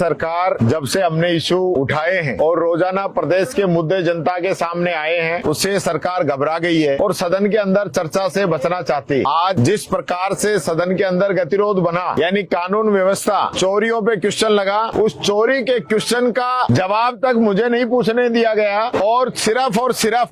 सरकार जब से हमने इशू उठाए हैं और रोजाना प्रदेश के मुद्दे जनता के सामने आए हैं, उससे सरकार घबरा गई है और सदन के अंदर चर्चा से बचना चाहती है। आज जिस प्रकार से सदन के अंदर गतिरोध बना, यानी कानून व्यवस्था, चोरियों पे क्वेश्चन लगा, उस चोरी के क्वेश्चन का जवाब तक मुझे नहीं पूछने दिया गया और सिर्फ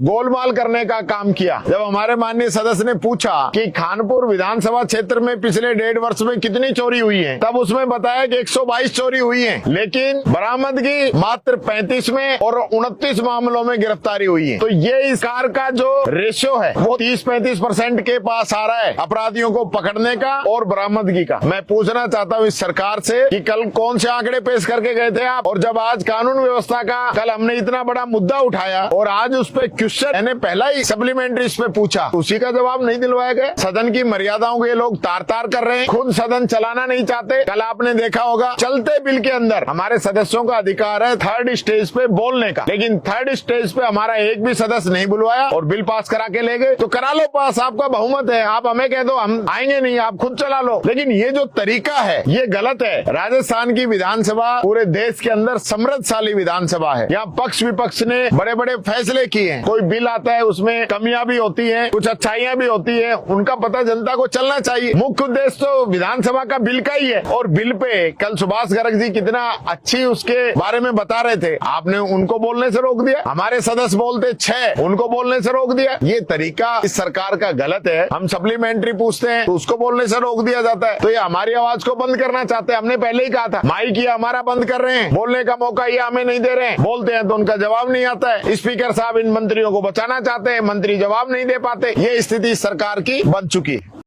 गोलमाल करने का काम किया। जब हमारे माननीय सदस्य ने पूछा कि खानपुर विधानसभा क्षेत्र में पिछले 1.5 वर्ष में कितनी चोरी हुई है, तब उसमें बताया कि 122 चोरी हुई है, लेकिन बरामदगी मात्र 35 में और 29 मामलों में गिरफ्तारी हुई है। तो ये इस कार का जो रेशियो है वो 30-35% के पास आ रहा है अपराधियों को पकड़ने का और बरामदगी का। मैं पूछना चाहता हूँ इस सरकार से कि कल कौन से आंकड़े पेश करके गए थे आप, और जब आज कानून व्यवस्था का कल हमने इतना बड़ा मुद्दा उठाया और आज उस पे क्वेश्चन मैंने पहला ही सप्लीमेंट्री इस पे पूछा, उसी का जवाब नहीं दिलवाया गया। सदन की मर्यादाओं को ये लोग तार तार कर रहे हैं, खुद सदन चलाना नहीं चाहते। कल आपने देखा होगा चलते बिल के अंदर हमारे सदस्यों का अधिकार है 3rd स्टेज पे बोलने का, लेकिन 3rd स्टेज पे हमारा एक भी सदस्य नहीं बुलवाया और बिल पास करा के ले गए। तो करा लो पास, आपका बहुमत है, आप हमें कह दो हम आएंगे नहीं, आप खुद चला लो। लेकिन ये जो तरीका है ये गलत है। राजस्थान की विधानसभा पूरे देश के अंदर समृद्धशाली विधानसभा है। यहाँ पक्ष विपक्ष ने बड़े बड़े फैसले किए हैं। कोई बिल आता है उसमें कमियां भी होती है, कुछ अच्छाइयां भी होती है, उनका पता जनता को चलना चाहिए। मुख्य उद्देश्य तो विधानसभा का बिल का ही है। और बिल पे कल सुभाष गर्ग जी कितना अच्छी उसके बारे में बता रहे थे, आपने उनको बोलने से रोक दिया। हमारे सदस्य बोलते 6, उनको बोलने से रोक दिया। ये तरीका इस सरकार का गलत है। हम सप्लीमेंट्री पूछते हैं तो उसको बोलने से रोक दिया जाता है। तो ये हमारी आवाज को बंद करना चाहते हैं। हमने पहले ही कहा था, माइक ये हमारा बंद कर रहे हैं, बोलने का मौका ये हमें नहीं दे रहे हैं। बोलते हैं तो उनका जवाब नहीं आता है। स्पीकर साहब इन मंत्रियों को बचाना चाहते हैं, मंत्री जवाब नहीं दे पाते। ये स्थिति सरकार की बन चुकी है।